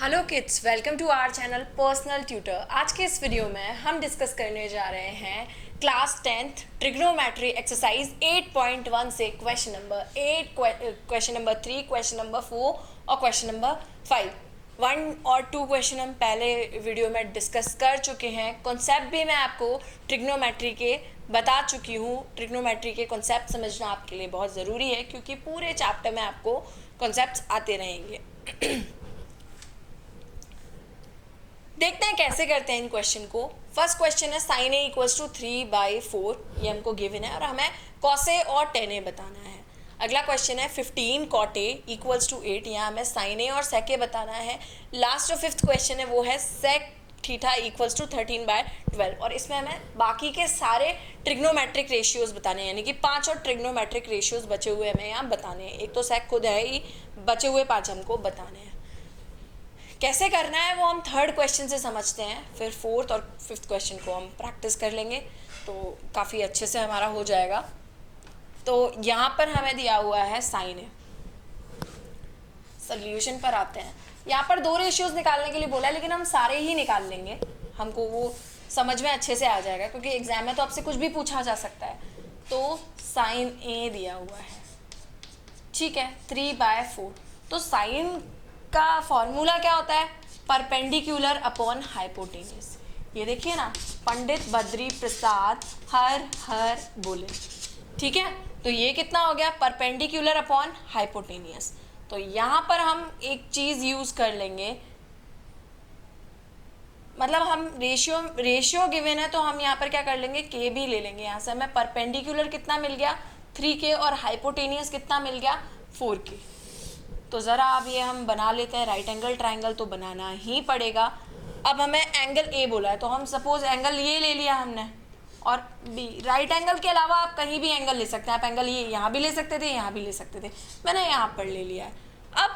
Hello kids, welcome to our channel personal tutor. आज के इस वीडियो में हम डिस्कस करने जा रहे हैं क्लास 10th ट्रिग्नोमेट्री एक्सरसाइज 8.1 से question number 8, question number 3, question number 4 और क्वेश्चन नंबर 5। 1 और 2 क्वेश्चन हम पहले वीडियो में डिस्कस कर चुके हैं। कॉन्सेप्ट भी मैं आपको ट्रिग्नोमेट्री के बता चुकी हूँ। ट्रिग्नोमेट्री के कॉन्सेप्ट समझना आपके लिए बहुत ज़रूरी है क्योंकि पूरे चैप्टर में आपको कॉन्सेप्ट्स आते रहेंगे। देखते हैं कैसे करते हैं इन क्वेश्चन को। फर्स्ट क्वेश्चन है साइन ए इक्वल्स टू 3/4, ये हमको गिवन है और हमें कॉस ए और टेन ए बताना है। अगला क्वेश्चन है 15 कॉट ए इक्वल्स टू 8, यहाँ हमें साइन ए और सेक ए बताना है। लास्ट जो फिफ्थ क्वेश्चन है वो है सेक थीटा इक्वल्स टू 13/12 और इसमें हमें बाकी के सारे ट्रिग्नोमेट्रिक रेशियोज बताने हैं, यानी कि 5 और ट्रिग्नोमेट्रिक रेशियोज बचे हुए हमें यहाँ बताने हैं। एक तो सेक खुद है ही, बचे हुए 5 हमको बताने हैं। कैसे करना है वो हम थर्ड क्वेश्चन से समझते हैं, फिर फोर्थ और फिफ्थ क्वेश्चन को हम प्रैक्टिस कर लेंगे तो काफ़ी अच्छे से हमारा हो जाएगा। तो यहाँ पर हमें दिया हुआ है साइन है। सोल्यूशन पर आते हैं। यहाँ पर 2 रेशियोज निकालने के लिए बोला है, लेकिन हम सारे ही निकाल लेंगे, हमको वो समझ में अच्छे से आ जाएगा क्योंकि एग्जाम में तो आपसे कुछ भी पूछा जा सकता है। तो साइन ए दिया हुआ है, ठीक है, 3/4। तो साइन का फॉर्मूला क्या होता है? Perpendicular upon hypotenuse. ये देखिए ना, पंडित बद्री प्रसाद हर बोले, ठीक है। तो ये कितना हो गया? Perpendicular upon hypotenuse. तो यहाँ पर हम एक चीज यूज कर लेंगे, मतलब हम रेशियो गिवन है तो हम यहाँ पर क्या कर लेंगे, के भी ले लेंगे। यहाँ से हमें परपेंडिकुलर कितना मिल गया 3k और हाइपोटेनियस कितना मिल गया 4k। तो ज़रा अब ये हम बना लेते हैं। राइट एंगल ट्राइंगल तो बनाना ही पड़ेगा। अब हमें एंगल ए बोला है तो हम सपोज एंगल ये ले लिया हमने, और बी। राइट एंगल के अलावा आप कहीं भी एंगल ले सकते हैं। आप एंगल ये यहाँ भी ले सकते थे, यहाँ भी ले सकते थे, मैंने यहाँ पर ले लिया है। अब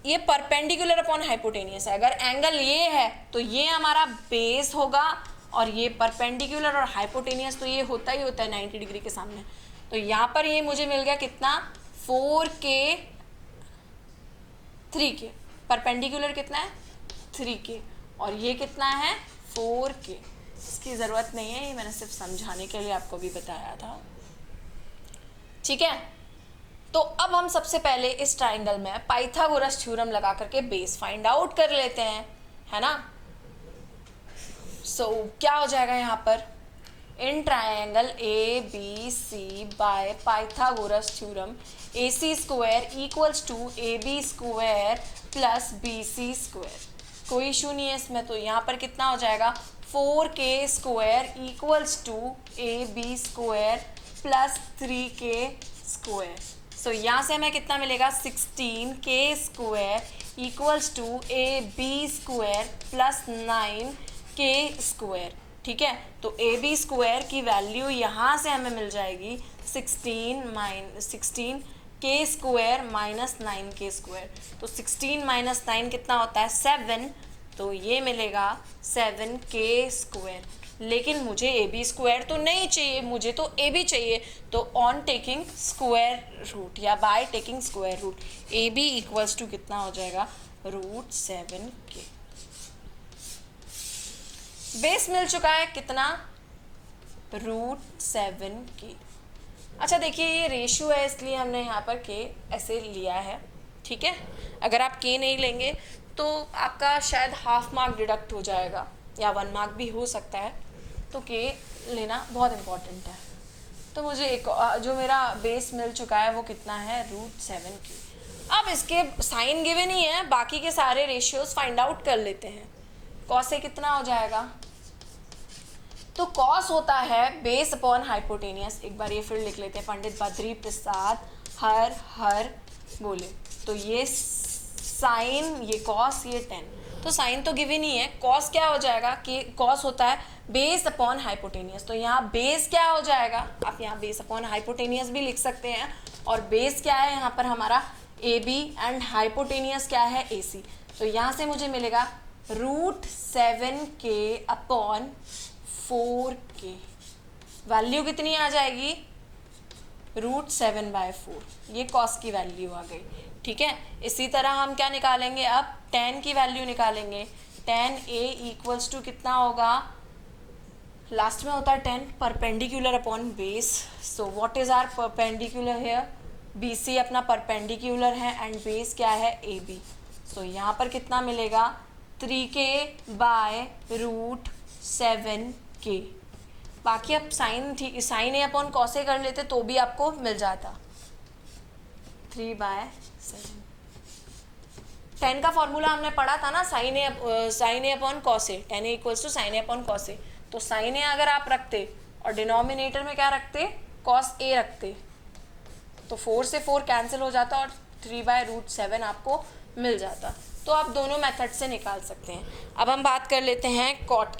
ये परपेंडिकुलर अपॉन हाइपोटेनियस है। अगर एंगल ये है तो ये हमारा बेस होगा, और ये परपेंडिकुलर और हाइपोटेनियस तो ये होता ही होता है 90 डिग्री के सामने। तो यहाँ पर ये मुझे मिल गया कितना, 4k 3k। परपेंडिकुलर कितना है 3k और ये कितना है 4k। इसकी ज़रूरत नहीं है, ये मैंने सिर्फ समझाने के लिए आपको भी बताया था, ठीक है। तो अब हम सबसे पहले इस ट्राइंगल में पाइथागोरस थ्योरम लगा करके बेस फाइंड आउट कर लेते हैं, है ना। सो क्या हो जाएगा यहाँ पर, in triangle A B C by Pythagoras theorem AC square equals to AB square plus BC square. कोई इशू नहीं है इसमें। तो यहाँ पर कितना हो जाएगा, 4k square equals to AB square plus 3k square. So यहाँ से हमें कितना मिलेगा, 16k square equals to AB square plus 9k square, ठीक है। तो AB स्क्वायर की वैल्यू यहाँ से हमें मिल जाएगी 16k square minus 9k square. तो 16 माइनस 9 कितना होता है 7, तो ये मिलेगा 7k स्क्वायर। लेकिन मुझे AB स्क्वायर तो नहीं चाहिए, मुझे तो AB चाहिए। तो ऑन टेकिंग स्क्वायर रूट या by taking square root AB equals to कितना हो जाएगा, √7k। बेस मिल चुका है कितना, √7k। अच्छा देखिए, ये रेशियो है इसलिए हमने यहाँ पर k ऐसे लिया है, ठीक है। अगर आप k नहीं लेंगे तो आपका शायद हाफ मार्क डिडक्ट हो जाएगा या 1 मार्क भी हो सकता है। तो k लेना बहुत इम्पॉर्टेंट है। तो मुझे एक जो मेरा बेस मिल चुका है वो कितना है, √7k। अब इसके साइन गिवन ही है, बाकी के सारे रेशियोज फाइंड आउट कर लेते हैं। कॉस ए कितना हो जाएगा, तो कॉस होता है बेस अपॉन हाइपोटेनियस। एक बार ये फिर लिख लेते हैं, पंडित बद्री प्रसाद हर बोले। तो ये साइन, ये कॉस, ये टेन। तो साइन तो गिवन ही है। कॉस क्या हो जाएगा कि कॉस होता है बेस अपॉन हाइपोटेनियस। तो यहाँ बेस क्या हो जाएगा, आप यहाँ बेस अपॉन हाइपोटेनियस भी लिख सकते हैं। और बेस क्या है यहाँ पर हमारा AB एंड हाइपोटेनियस क्या है AC। तो यहाँ से मुझे मिलेगा √7k अपॉन 4k। वैल्यू कितनी आ जाएगी, √7/4। ये कॉस की वैल्यू आ गई। ठीक है। इसी तरह हम क्या निकालेंगे, अब tan की वैल्यू निकालेंगे। tan A इक्वल्स टू कितना होगा, लास्ट में होता है tan perpendicular upon base. So what is our perpendicular here, BC अपना परपेंडिकुलर है एंड बेस क्या है, AB। सो यहाँ पर कितना मिलेगा, 3k बाय रूट 7k। बाकी अब sine A upon cos A कर लेते तो भी आपको मिल जाता, 3/7। tan का फॉर्मूला हमने पढ़ा था ना, sine A upon cos A, tan A equals to sine A upon cos A. तो साइन ए अगर आप रखते और डिनोमिनेटर में क्या रखते, कॉस ए रखते, तो 4 से 4 कैंसिल हो जाता और 3/√7 आपको मिल जाता। तो आप दोनों मेथड से निकाल सकते हैं। अब हम बात कर लेते हैं कॉट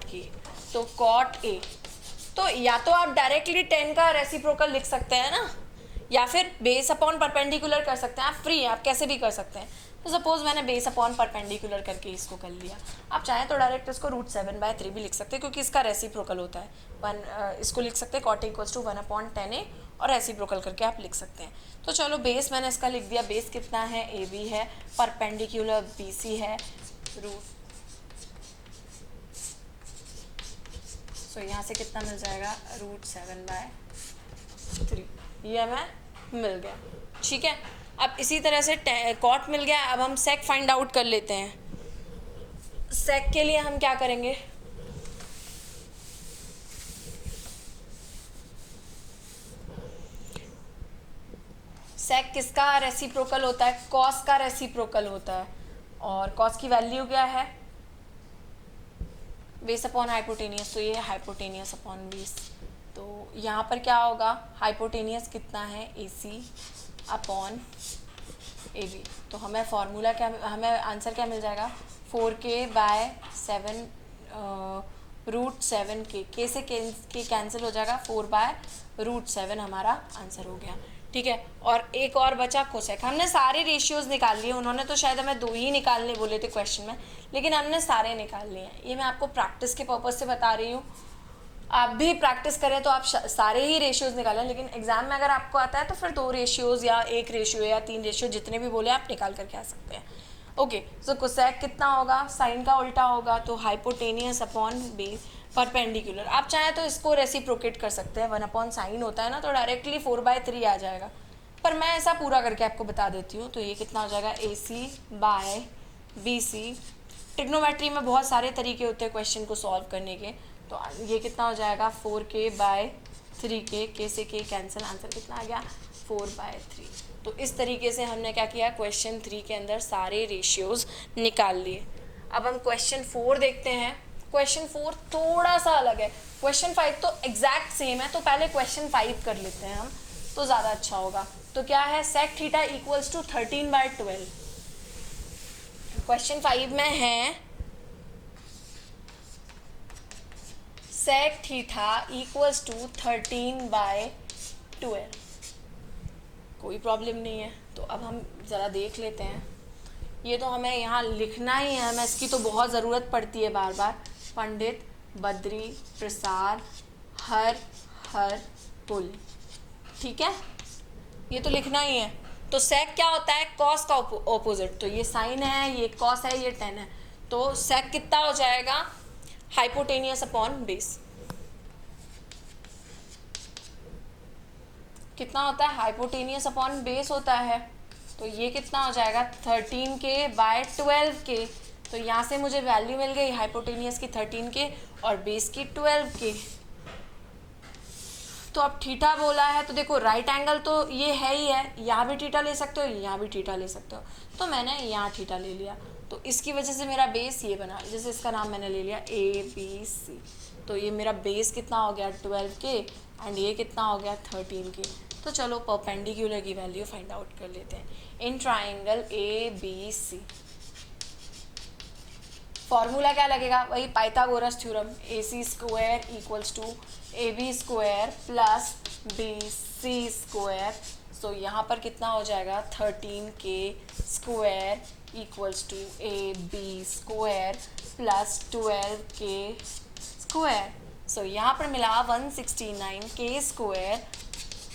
की। तो कॉट ए, तो या तो आप डायरेक्टली tan का रेसिप्रोकल लिख सकते हैं ना, या फिर बेस अपॉन परपेंडिकुलर कर सकते हैं, आप फ्री हैं, आप कैसे भी कर सकते हैं। तो सपोज मैंने बेस अपॉन परपेंडिकुलर करके इसको कर लिया, आप चाहें तो डायरेक्ट इसको √7/3 भी लिख सकते हैं, क्योंकि इसका रेसिप्रोकल होता है। इसको लिख सकते हैं cot इक्वल्स टू 1/10A और रेसिप्रोकल करके आप लिख सकते हैं। तो चलो बेस मैंने इसका लिख दिया, बेस कितना है, AB है, परपेंडिकुलर BC है, सो यहाँ से कितना मिल जाएगा, √7/3, ये हमें मिल गया। ठीक है, अब इसी तरह से कॉट मिल गया। अब हम सेक फाइंड आउट कर लेते हैं। सेक के लिए हम क्या करेंगे, सेक किसका रेसिप्रोकल होता है, कॉस का रेसिप्रोकल होता है। और कॉस की वैल्यू क्या है, बेस अपॉन हाइपोटेनियस, तो ये हाइपोटेनियस अपॉन बेस। तो यहाँ पर क्या होगा, हाइपोटेनियस कितना है, AC अपॉन AB। तो हमें फॉर्मूला क्या, हमें आंसर क्या मिल जाएगा, 4k/7 √7k, k से k कैंसिल हो जाएगा, 4/√7 हमारा आंसर हो गया। ठीक है, और एक और बचा कोसेक। हमने सारे रेशियोज निकाल लिए, उन्होंने तो शायद हमें 2 ही निकालने बोले थे क्वेश्चन में, लेकिन हमने सारे निकाल लिए हैं। ये मैं आपको प्रैक्टिस के पर्पज़ से बता रही हूँ, आप भी प्रैक्टिस करें तो आप सारे ही रेशियोज निकालें, लेकिन एग्जाम में अगर आपको आता है तो फिर 2 रेशियोज या 1 रेशियो या 3 रेशियो, जितने भी बोले आप निकाल करके आ सकते हैं। ओके, सो कोसेक कितना होगा, साइन का उल्टा होगा, तो हाइपोटेनियस अपॉन बेस परपेंडिकुलर। आप चाहें तो इसको रेसिप्रोकेट कर सकते हैं, 1/sin होता है ना, तो डायरेक्टली 4/3 आ जाएगा, पर मैं ऐसा पूरा करके आपको बता देती हूँ। तो ये कितना हो जाएगा, AC/BC। ट्रिग्नोमेट्री में बहुत सारे तरीके होते हैं क्वेश्चन को सॉल्व करने के, तो ये कितना हो जाएगा, 4k/3k, k से k कैंसिल, आंसर कितना आ गया, 4/3। तो इस तरीके से हमने क्या किया, क्वेश्चन 3 के अंदर सारे रेशियोज निकाल लिए। अब हम क्वेश्चन 4 देखते हैं। क्वेश्चन 4 थोड़ा सा अलग है, क्वेश्चन 5 तो एग्जैक्ट सेम है, तो पहले क्वेश्चन 5 कर लेते हैं हम, तो ज़्यादा अच्छा होगा। तो क्या है, sec theta equals to 13/12। Question 5 में है सेक थीटा इक्वल्स टू 13/12। कोई प्रॉब्लम नहीं है। तो अब हम ज़रा देख लेते हैं, ये तो हमें यहाँ लिखना ही है, हमें इसकी तो बहुत ज़रूरत पड़ती है बार बार। पंडित बद्री प्रसाद हर पुल, ठीक है, ये तो लिखना ही है। तो सेक क्या होता है, कॉस का ऑपोजिट, तो ये साइन है, ये कॉस है, ये टेन है, तो सेक कितना हो जाएगा, हाइपोटेनियस अपॉन बेस। कितना होता है, हाइपोटेनियस अपॉन बेस होता है, तो ये कितना हो जाएगा, 13k/12k। तो यहाँ से मुझे वैल्यू मिल गई हाइपोटेनियस की 13k और बेस की 12k। तो अब थीटा बोला है, तो देखो राइट एंगल तो ये है ही है, यहाँ भी थीटा ले सकते हो, यहाँ भी थीटा ले सकते हो, तो मैंने यहाँ थीटा ले लिया, तो इसकी वजह से मेरा बेस ये बना, जैसे इसका नाम मैंने ले लिया ABC। तो ये मेरा बेस कितना हो गया, 12k, एंड ये कितना हो गया, 13k। तो चलो परपेंडिकुलर की वैल्यू फाइंड आउट कर लेते हैं। इन ट्राइंगल ABC फॉर्मूला क्या लगेगा, वही Pythagoras theorem, AC² equals to AB² plus BC²। So यहाँ पर कितना हो जाएगा, 13k² equals to AB² plus 12k²। सो यहाँ पर मिला 169k square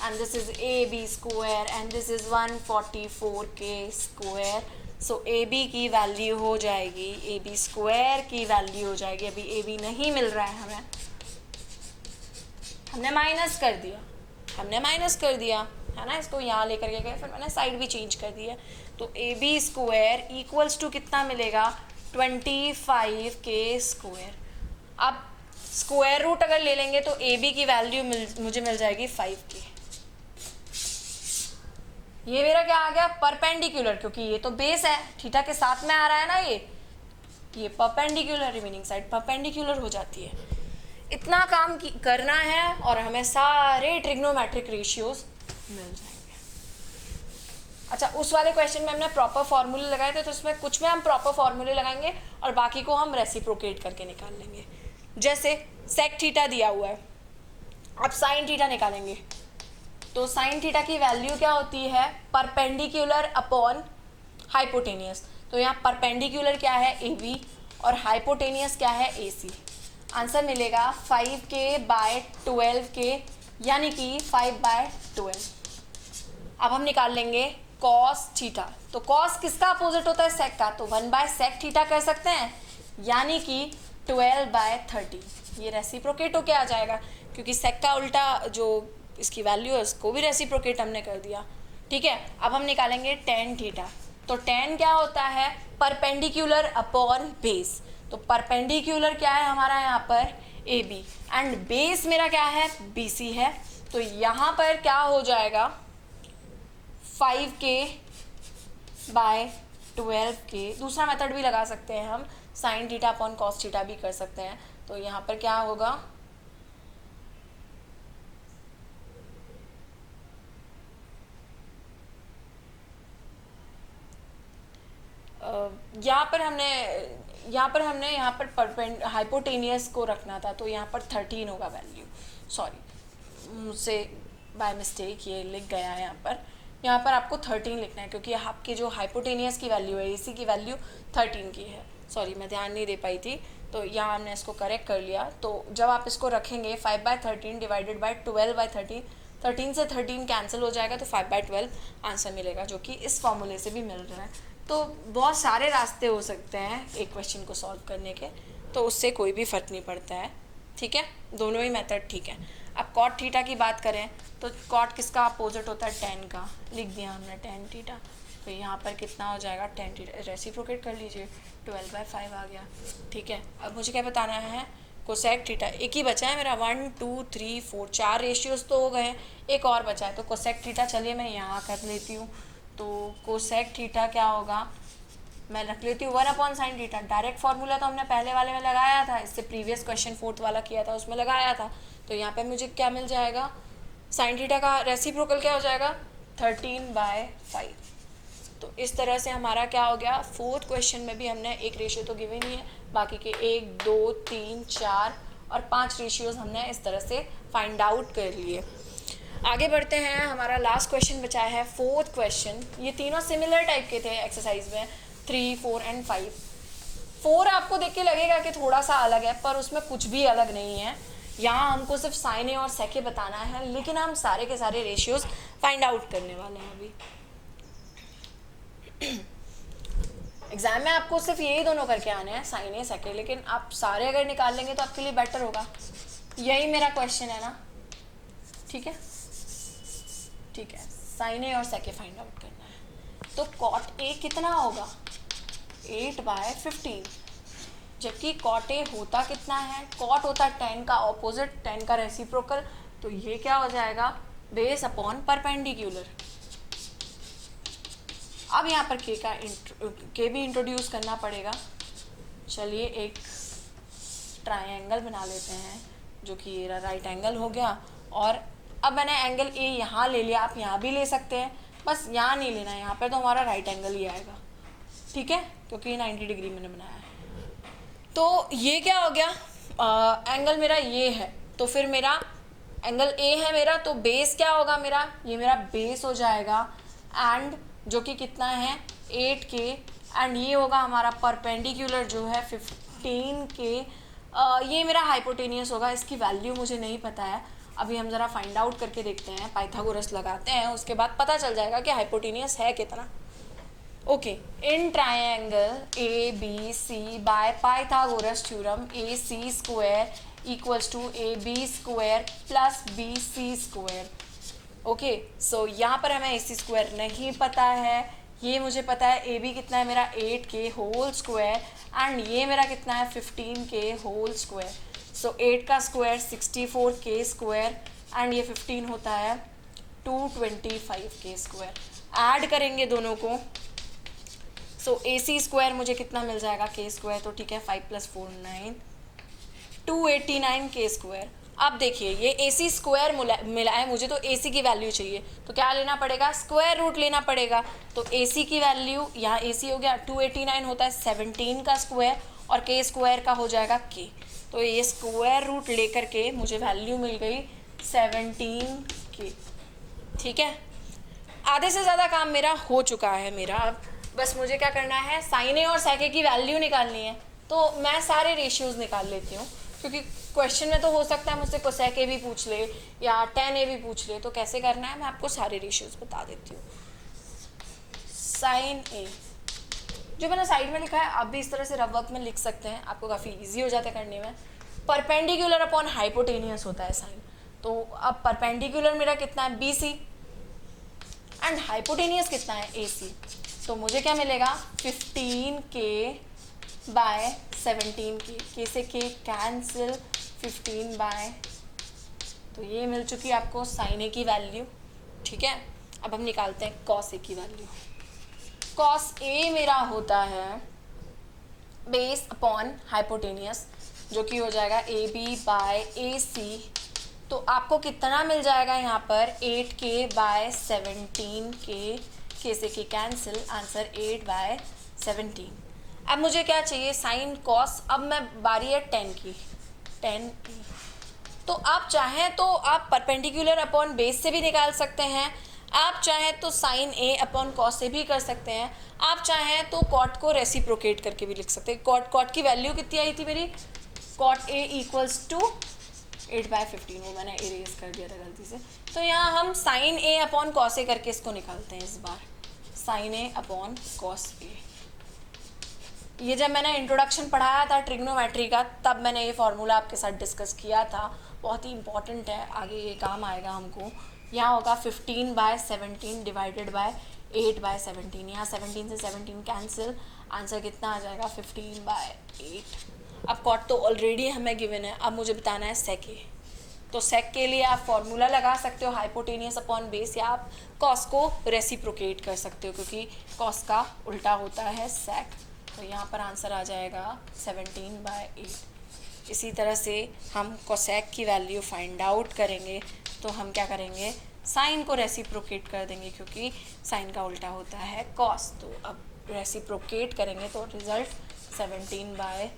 and this is AB square and this is 144k square. So AB की वैल्यू हो जाएगी, AB स्क्वायर की वैल्यू हो जाएगी, अभी AB नहीं मिल रहा है हमें, हमने माइनस कर दिया है ना, इसको यहाँ लेकर के गए, फिर मैंने साइड भी चेंज कर दी है. तो AB स्क्वायर इक्वल्स टू कितना मिलेगा, 25k स्क्वायर. अब स्क्वायर रूट अगर ले लेंगे तो AB की वैल्यू मुझे मिल जाएगी 5k. ये मेरा क्या आ गया, परपेंडिकुलर, क्योंकि ये तो बेस है, थीटा के साथ में आ रहा है ना, ये परपेंडिकुलर, रिमेनिंग साइड परपेंडिकुलर हो जाती है. इतना काम करना है और हमें सारे ट्रिग्नोमेट्रिक रेशियोज मिल जाएंगे. अच्छा, उस वाले क्वेश्चन में हमने प्रॉपर फॉर्मूले लगाए थे, तो इसमें कुछ में हम प्रॉपर फॉर्मूले लगाएंगे और बाकी को हम रेसिप्रोकेट करके निकाल लेंगे. जैसे सेक थीटा दिया हुआ है, अब साइन थीटा निकालेंगे, तो साइन थीटा की वैल्यू क्या होती है, परपेंडिकुलर अपॉन हाइपोटेनियस. तो यहाँ परपेंडिकुलर क्या है, AB, और हाइपोटेनियस क्या है, AC. आंसर मिलेगा 5k/12k, यानी कि 5/12. अब हम निकाल लेंगे कॉस थीटा. तो कॉस किसका अपोजिट होता है, सेक का, तो 1/sec थीटा कर सकते हैं, यानी कि 12/30. ये रेसिप्रोकेट होके आ जाएगा, क्योंकि सेक का उल्टा जो इसकी वैल्यू है उसको भी रेसिप्रोकेट हमने कर दिया. ठीक है, अब हम निकालेंगे टेन थीटा. तो टेन क्या होता है, परपेंडिकुलर अपॉन बेस. तो परपेंडिकुलर क्या है हमारा यहाँ पर, AB, एंड बेस मेरा क्या है, BC है. तो यहाँ पर क्या हो जाएगा, 5k/12k. दूसरा मेथड भी लगा सकते हैं हम, sine theta upon cos theta भी कर सकते हैं. तो यहाँ पर क्या होगा, यहाँ पर हाइपोटेनियस को रखना था, तो यहाँ पर 13 होगा वैल्यू. सॉरी, मुझसे बाय मिस्टेक ये लिख गया है. यहाँ पर आपको 13 लिखना है, क्योंकि आपकी जो हाइपोटेनियस की वैल्यू है, AC की वैल्यू 13 की है. सॉरी, मैं ध्यान नहीं दे पाई थी, तो यहाँ हमने इसको करेक्ट कर लिया. तो जब आप इसको रखेंगे 5/13 डिवाइडेड बाई 12/13, 13 से 13 कैंसिल हो जाएगा, तो 5/12 आंसर मिलेगा, जो कि इस फॉर्मूले से भी मिल रहा है. तो बहुत सारे रास्ते हो सकते हैं एक क्वेश्चन को सॉल्व करने के, तो उससे कोई भी फ़र्क नहीं पड़ता है. ठीक है, दोनों ही मेथड ठीक है. अब कॉट थीटा की बात करें, तो कॉट किसका अपोजिट होता है, टेन का. लिख दिया हमने टेन थीटा. तो यहाँ पर कितना हो जाएगा, टेन थीटा, रेसिप्रोकेट कर लीजिए, 12/5 आ गया. ठीक है, अब मुझे क्या बताना है, कोसेक थीटा. एक ही बचा है मेरा, 1 2 3 4, 4 रेशियोज तो हो गए, एक और बचा है. तो कोसेक थीटा चलिए मैं यहाँ कर लेती हूँ. तो कोसेक थीटा क्या होगा, मैं रख लेती हूँ 1/sin थीटा. डायरेक्ट फार्मूला तो हमने पहले वाले में लगाया था, इससे प्रीवियस क्वेश्चन 4th वाला किया था उसमें लगाया था. तो यहाँ पे मुझे क्या मिल जाएगा, साइन थीटा का रेसिप्रोकल क्या हो जाएगा, 13/5. तो इस तरह से हमारा क्या हो गया, 4th क्वेश्चन में भी हमने एक रेशियो तो गिवन ही है, बाकी के 1 2 3 4 और 5 रेशियोज हमने इस तरह से फाइंड आउट कर लिए. आगे बढ़ते हैं, हमारा लास्ट क्वेश्चन बचा है 4th क्वेश्चन. ये तीनों सिमिलर टाइप के थे एक्सरसाइज में, 3 4 एंड 5. 4 आपको देख के लगेगा कि थोड़ा सा अलग है, पर उसमें कुछ भी अलग नहीं है. यहाँ हमको सिर्फ साइन और सेके बताना है, लेकिन हम सारे के सारे रेशियोज फाइंड आउट करने वाले हैं अभी. एग्जाम में आपको सिर्फ यही दोनों करके आने हैं, साइन ए सेके, लेकिन आप सारे अगर निकाल लेंगे तो आपके लिए बेटर होगा. यही मेरा क्वेश्चन है ना. ठीक है, ठीक है, साइन ए और सेके फाइंड आउट करना है. तो कॉट ए कितना होगा, 8/15, जबकि कॉट ए होता कितना है, कॉट होता है 10 का ऑपोजिट, 10 का रेसिप्रोकल. तो ये क्या हो जाएगा, बेस अपॉन परपेंडिकुलर. अब यहाँ पर के भी इंट्रोड्यूस करना पड़ेगा. चलिए एक ट्रायंगल बना लेते हैं, जो कि ये राइट एंगल हो गया. और अब मैंने एंगल ए यहाँ ले लिया, आप यहाँ भी ले सकते हैं, बस यहाँ नहीं लेना है, यहाँ पे तो हमारा राइट एंगल ही आएगा. ठीक है, क्योंकि 90 डिग्री मैंने बनाया है. तो ये क्या हो गया, एंगल मेरा ये है, तो फिर मेरा एंगल ए है मेरा, तो बेस क्या होगा मेरा, ये मेरा बेस हो जाएगा, एंड जो कि कितना है 8k, एंड ये होगा हमारा परपेंडिकुलर जो है 15k ये मेरा हाइपोटेनियस होगा, इसकी वैल्यू मुझे नहीं पता है, अभी हम ज़रा फाइंड आउट करके देखते हैं, पाइथागोरस लगाते हैं, उसके बाद पता चल जाएगा कि हाइपोटेनियस है कितना। Okay, in triangle A B C by Pythagoras theorem A C square equals to A B square plus B C square. Okay, so यहाँ पर हमें ए सी स्क्वायर नहीं पता है, ये मुझे पता है ए बी कितना है मेरा 8 के होल स्क्वायर एंड ये मेरा कितना है 15 के होल स्क्वायर। सो 8 का स्क्वायर 64 के स्क्वायर एंड ये 15 होता है 225 के स्क्वायर। ऐड करेंगे दोनों को, सो ए सी स्क्वायर मुझे कितना मिल जाएगा के स्क्वायर, तो ठीक है 5 + 4 9 289 के स्क्वायर। अब देखिए ये ए सी स्क्वायर मिला है मुझे, तो ए सी की वैल्यू चाहिए, तो क्या लेना पड़ेगा, स्क्वायर रूट लेना पड़ेगा। तो ए सी की वैल्यू यहाँ ए सी हो गया 289 होता है 17 का स्क्वायर और के स्क्वायर का हो जाएगा के, तो ये स्क्वायर रूट लेकर के मुझे वैल्यू मिल गई 17 के। ठीक है, आधे से ज़्यादा काम मेरा हो चुका है मेरा, अब बस मुझे क्या करना है, साइन ए और सेक ए की वैल्यू निकालनी है। तो मैं सारे रेशियोज़ निकाल लेती हूँ, क्योंकि क्वेश्चन में तो हो सकता है मुझसे कोसेक ए भी पूछ ले या tan ए भी पूछ ले, तो कैसे करना है मैं आपको सारे रेशियोज बता देती हूँ। साइन ए जो मैंने साइड में लिखा है आप भी इस तरह से रफ वर्क में लिख सकते हैं, आपको काफ़ी इजी हो जाता है करने में। परपेंडिकुलर अपॉन हाइपोटेनियस होता है साइन, तो अब परपेंडिकुलर मेरा कितना है बी सी एंड हाइपोटेनियस कितना है ए सी, तो मुझे क्या मिलेगा 15 के बाय 17 के से के कैंसिल 15 बाय, तो ये मिल चुकी है आपको साइन ए की वैल्यू। ठीक है, अब हम निकालते हैं कॉस ए की वैल्यू। कॉस ए मेरा होता है बेस अपॉन हाइपोटेनियस, जो कि हो जाएगा ए बी बाय ए सी, तो आपको कितना मिल जाएगा यहाँ पर 8 के बाय 17 के से के कैंसिल, आंसर 8 बाय 17। अब मुझे क्या चाहिए साइन कॉस, अब मैं बारी है 10 की, 10 तो आप चाहें तो आप परपेंडिकुलर अपॉन बेस से भी निकाल सकते हैं, आप चाहें तो साइन ए अपॉन कॉस से भी कर सकते हैं, आप चाहें तो कॉट को रेसिप्रोकेट करके भी लिख सकते हैं। कॉट की वैल्यू कितनी आई थी मेरी, कॉट ए इक्वल्स टू 8/15, वो मैंने इरेज कर दिया था गलती से। तो यहाँ हम साइन ए अपॉन कॉस ए करके इसको निकालते हैं इस बार, साइन ए अपॉन कॉस ए। ये जब मैंने इंट्रोडक्शन पढ़ाया था ट्रिग्नोमेट्री का, तब मैंने ये फार्मूला आपके साथ डिस्कस किया था, बहुत ही इंपॉर्टेंट है, आगे ये काम आएगा हमको। यहाँ होगा 15/17 डिवाइडेड बाय 8/17, यहाँ 17 से 17 कैंसिल, आंसर कितना आ जाएगा 15/8। अब कॉट तो ऑलरेडी हमें गिवन है, अब मुझे बताना है सेक ए। तो सेक के लिए आप फॉर्मूला लगा सकते हो हाइपोटेनियस अपॉन बेस, या आप कॉस को रेसिप्रोकेट कर सकते हो, क्योंकि कॉस का उल्टा होता है सेक। तो यहाँ पर आंसर आ जाएगा 17/8। इसी तरह से हम कोसेक की वैल्यू फाइंड आउट करेंगे, तो हम क्या करेंगे, साइन को रेसिप्रोकेट कर देंगे, क्योंकि साइन का उल्टा होता है कॉस। तो अब रेसिप्रोकेट करेंगे तो रिजल्ट 17/50।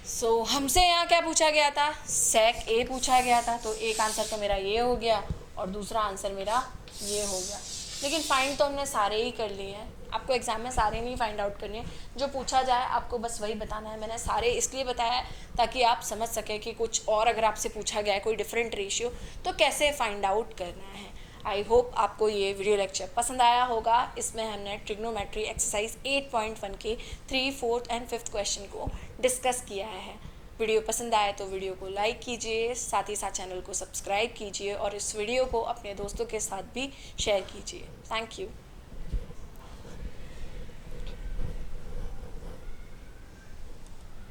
सो हमसे यहाँ क्या पूछा गया था, सेक ए पूछा गया था, तो एक आंसर तो मेरा ये हो गया और दूसरा आंसर मेरा ये हो गया। लेकिन फाइंड तो हमने सारे ही कर लिए हैं, आपको एग्जाम में सारे नहीं फाइंड आउट करने हैं, जो पूछा जाए आपको बस वही बताना है। मैंने सारे इसलिए बताया है ताकि आप समझ सकें कि कुछ और अगर आपसे पूछा गया है कोई डिफरेंट रेशियो, तो कैसे फाइंड आउट करना है। आई होप आपको ये वीडियो लेक्चर पसंद आया होगा। इसमें हमने ट्रिग्नोमेट्री एक्सरसाइज 8.1 के 3, 4 एंड 5 क्वेश्चन को डिस्कस किया है। वीडियो पसंद आए तो वीडियो को लाइक कीजिए, साथ ही साथ चैनल को सब्सक्राइब कीजिए और इस वीडियो को अपने दोस्तों के साथ भी शेयर कीजिए। Thank you.